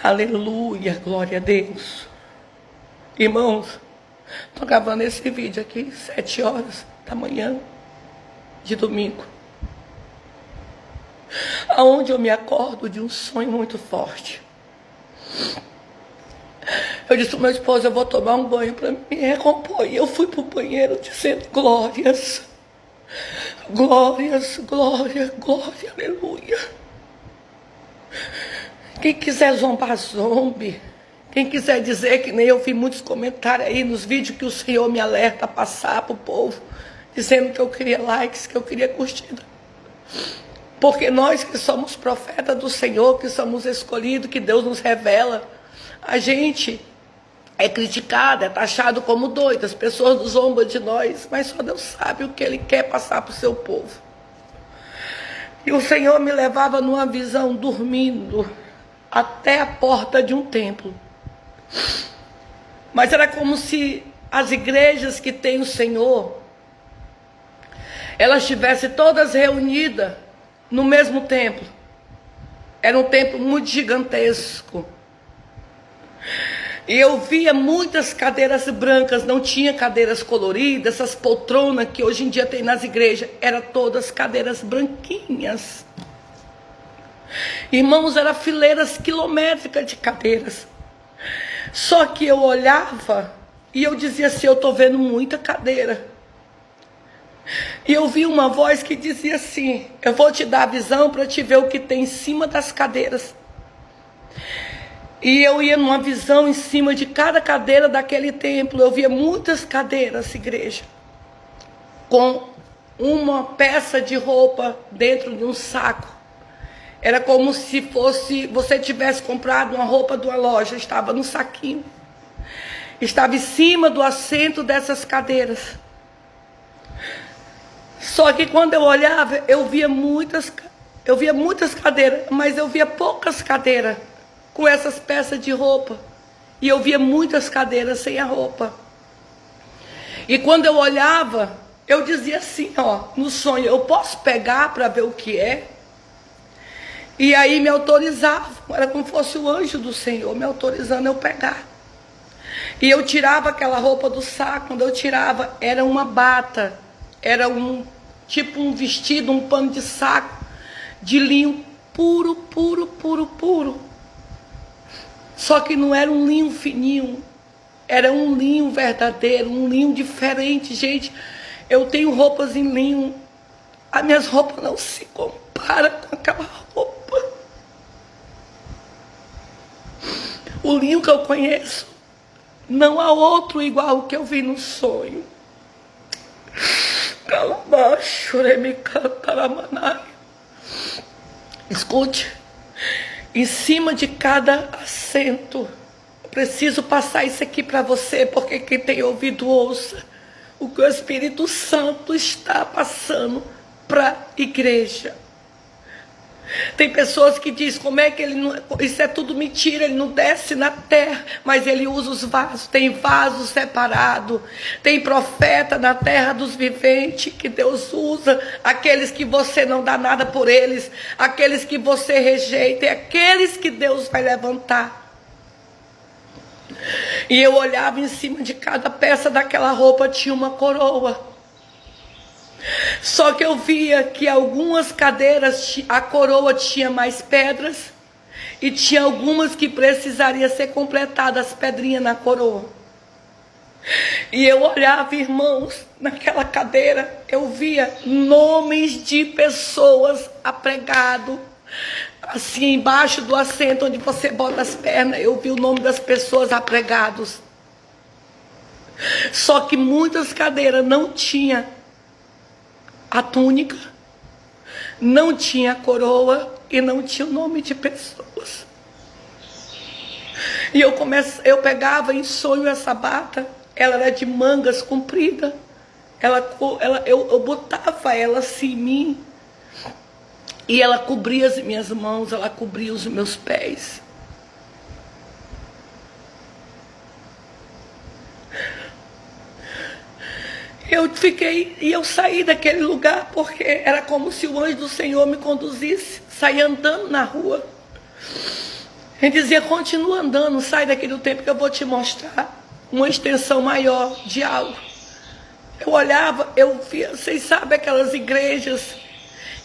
Aleluia, glória a Deus. Irmãos, estou gravando esse vídeo aqui, 7 horas da manhã de domingo, aonde eu me acordo de um sonho muito forte. Eu disse para meu esposo, eu vou tomar um banho para me recompor. E eu fui para o banheiro dizendo glórias, glórias, glória, glória, aleluia. Quem quiser zombar, zombe. Quem quiser dizer que nem eu vi muitos comentários aí nos vídeos que o Senhor me alerta a passar para o povo, dizendo que eu queria likes, que eu queria curtida. Porque nós que somos profetas do Senhor, que somos escolhidos, que Deus nos revela, a gente é criticado, é taxado como doido, as pessoas zombam de nós, mas só Deus sabe o que Ele quer passar para o seu povo. E o Senhor me levava numa visão, dormindo, até a porta de um templo. Mas era como se as igrejas que tem o Senhor, elas estivessem todas reunidas no mesmo templo. Era um templo muito gigantesco. E eu via muitas cadeiras brancas, não tinha cadeiras coloridas, essas poltronas que hoje em dia tem nas igrejas, eram todas cadeiras branquinhas. Irmãos, eram fileiras quilométricas de cadeiras. Só que eu olhava e eu dizia assim, eu estou vendo muita cadeira. E eu vi uma voz que dizia assim, eu vou te dar a visão para te ver o que tem em cima das cadeiras. E eu ia numa visão em cima de cada cadeira daquele templo. Eu via muitas cadeiras, igreja, com uma peça de roupa dentro de um saco. Era como se fosse, você tivesse comprado uma roupa de uma loja, estava no saquinho. Estava em cima do assento dessas cadeiras. Só que quando eu olhava, eu via muitas cadeiras, mas eu via poucas cadeiras com essas peças de roupa. E eu via muitas cadeiras sem a roupa. E quando eu olhava, eu dizia assim, ó, no sonho, eu posso pegar para ver o que é? E aí me autorizavam, era como se fosse o anjo do Senhor me autorizando eu pegar. E eu tirava aquela roupa do saco, quando eu tirava, era uma bata, era tipo um vestido, um pano de saco, de linho puro, puro, puro, puro. Só que não era um linho fininho, era um linho verdadeiro, um linho diferente. Gente, eu tenho roupas em linho, as minhas roupas não se comparam com aquela roupa. O linho que eu conheço, não há outro igual ao que eu vi no sonho. Escute, em cima de cada assento, eu preciso passar isso aqui para você, porque quem tem ouvido ouça o que o Espírito Santo está passando para a igreja. Tem pessoas que dizem, como é que ele não... Isso é tudo mentira, ele não desce na terra, mas ele usa os vasos. Tem vasos separados, tem profeta na terra dos viventes, que Deus usa, aqueles que você não dá nada por eles, aqueles que você rejeita, e aqueles que Deus vai levantar. E eu olhava em cima de cada peça daquela roupa, tinha uma coroa. Só que eu via que algumas cadeiras, a coroa tinha mais pedras, e tinha algumas que precisariam ser completadas, as pedrinhas na coroa. E eu olhava, irmãos, naquela cadeira, eu via nomes de pessoas apregados, assim, embaixo do assento onde você bota as pernas, eu vi o nome das pessoas apregados. Só que muitas cadeiras não tinham a túnica, não tinha a coroa e não tinha o nome de pessoas. E eu pegava em sonho essa bata, ela era de mangas compridas, eu botava ela assim em mim, e ela cobria as minhas mãos, ela cobria os meus pés. Eu saí daquele lugar porque era como se o anjo do Senhor me conduzisse, saí andando na rua. Ele dizia, continua andando, sai daqui do tempo que eu vou te mostrar uma extensão maior de algo. Eu olhava, eu via, vocês sabem aquelas igrejas,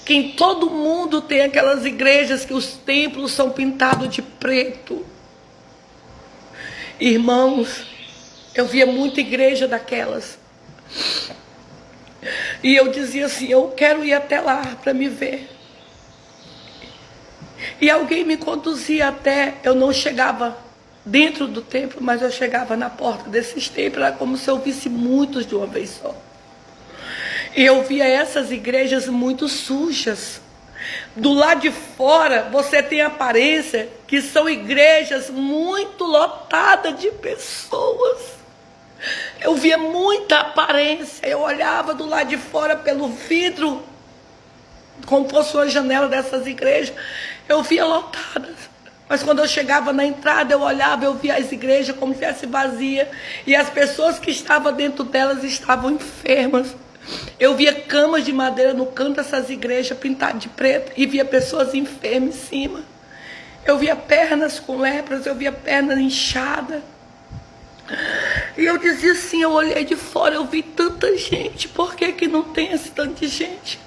que em todo mundo tem aquelas igrejas que os templos são pintados de preto. Irmãos, eu via muita igreja daquelas. E eu dizia assim, eu quero ir até lá para me ver. E alguém me conduzia até, eu não chegava dentro do templo, mas eu chegava na porta desses templos, era como se eu visse muitos de uma vez só. E eu via essas igrejas muito sujas. Do lado de fora, você tem a aparência que são igrejas muito lotadas de pessoas. Eu via muita aparência, eu olhava do lado de fora pelo vidro, como fosse uma janela dessas igrejas, eu via lotadas. Mas quando eu chegava na entrada, eu olhava, eu via as igrejas como se estivesse vazia, e as pessoas que estavam dentro delas estavam enfermas. Eu via camas de madeira no canto dessas igrejas pintadas de preto, e via pessoas enfermas em cima. Eu via pernas com lepras, eu via pernas inchadas. E eu dizia assim, eu olhei de fora, eu vi tanta gente, por que que não tem esse tanto de gente?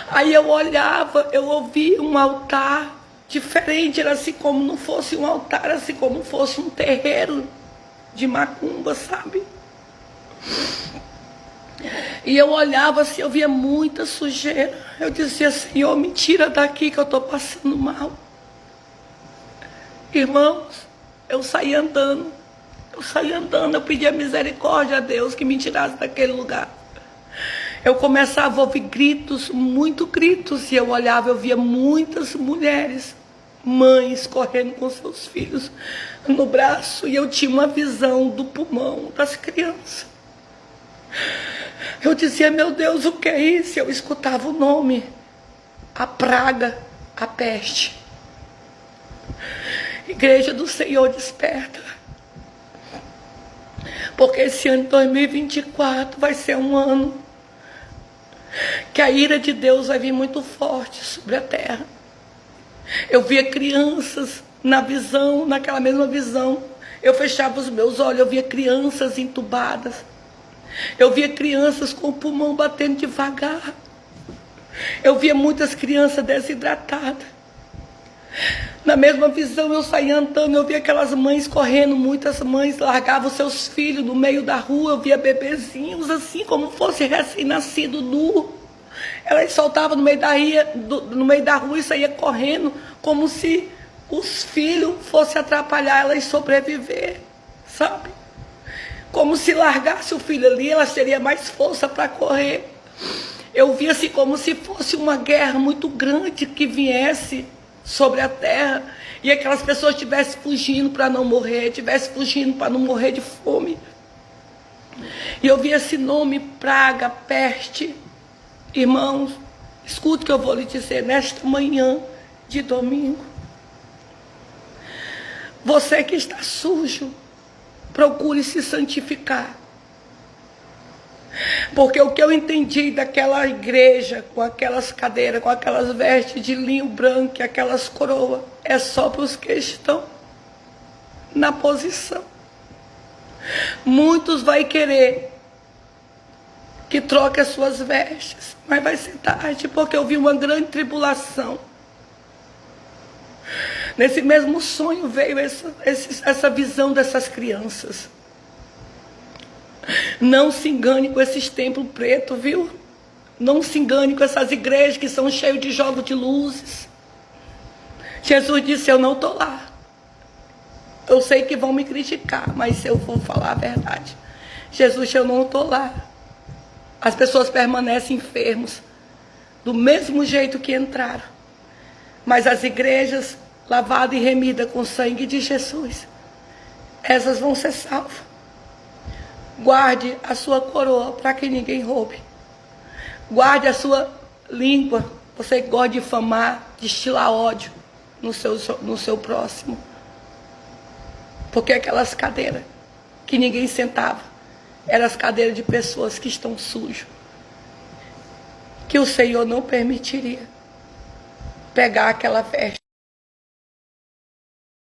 Aí eu olhava, eu ouvia um altar diferente, era assim como não fosse um altar, era assim como fosse um terreiro de macumba, sabe? E eu olhava assim, eu via muita sujeira. Eu dizia, Senhor, me tira daqui que eu estou passando mal. Irmãos, eu saí andando, eu pedia misericórdia a Deus que me tirasse daquele lugar. Eu começava a ouvir gritos, muito gritos, e eu olhava, eu via muitas mulheres, mães correndo com seus filhos no braço, e eu tinha uma visão do pulmão das crianças. Eu dizia, meu Deus, o que é isso? Eu escutava o nome, a praga, a peste. Igreja do Senhor, desperta. Porque esse ano de 2024 vai ser um ano que a ira de Deus vai vir muito forte sobre a terra. Eu via crianças na visão, naquela mesma visão. Eu fechava os meus olhos, eu via crianças entubadas. Eu via crianças com o pulmão batendo devagar. Eu via muitas crianças desidratadas. Na mesma visão eu saía andando, eu via aquelas mães correndo, muitas mães largavam seus filhos no meio da rua, eu via bebezinhos assim como fosse recém-nascido nu. Elas soltavam no meio da rua e saía correndo, como se os filhos fossem atrapalhar elas sobreviver, sabe? Como se largasse o filho ali, elas teriam mais força para correr. Eu via assim como se fosse uma guerra muito grande que viesse sobre a terra, e aquelas pessoas estivessem fugindo para não morrer, estivessem fugindo para não morrer de fome. E eu vi esse nome, praga, peste. Irmãos, escute o que eu vou lhe dizer nesta manhã de domingo. Você que está sujo, procure se santificar. Porque o que eu entendi daquela igreja, com aquelas cadeiras, com aquelas vestes de linho branco, aquelas coroas, é só para os que estão na posição. Muitos vão querer que troque as suas vestes, mas vai ser tarde, porque eu vi uma grande tribulação. Nesse mesmo sonho veio essa visão dessas crianças. Não se engane com esses templos pretos, viu? Não se engane com essas igrejas que são cheias de jogos de luzes. Jesus disse, eu não estou lá. Eu sei que vão me criticar, mas eu vou falar a verdade. Jesus disse, eu não estou lá. As pessoas permanecem enfermos, do mesmo jeito que entraram. Mas as igrejas lavadas e remidas com o sangue de Jesus, essas vão ser salvas. Guarde a sua coroa para que ninguém roube. Guarde a sua língua. Você que gosta de difamar, destilar ódio no seu próximo. Porque aquelas cadeiras que ninguém sentava, eram as cadeiras de pessoas que estão sujas. Que o Senhor não permitiria pegar aquela veste.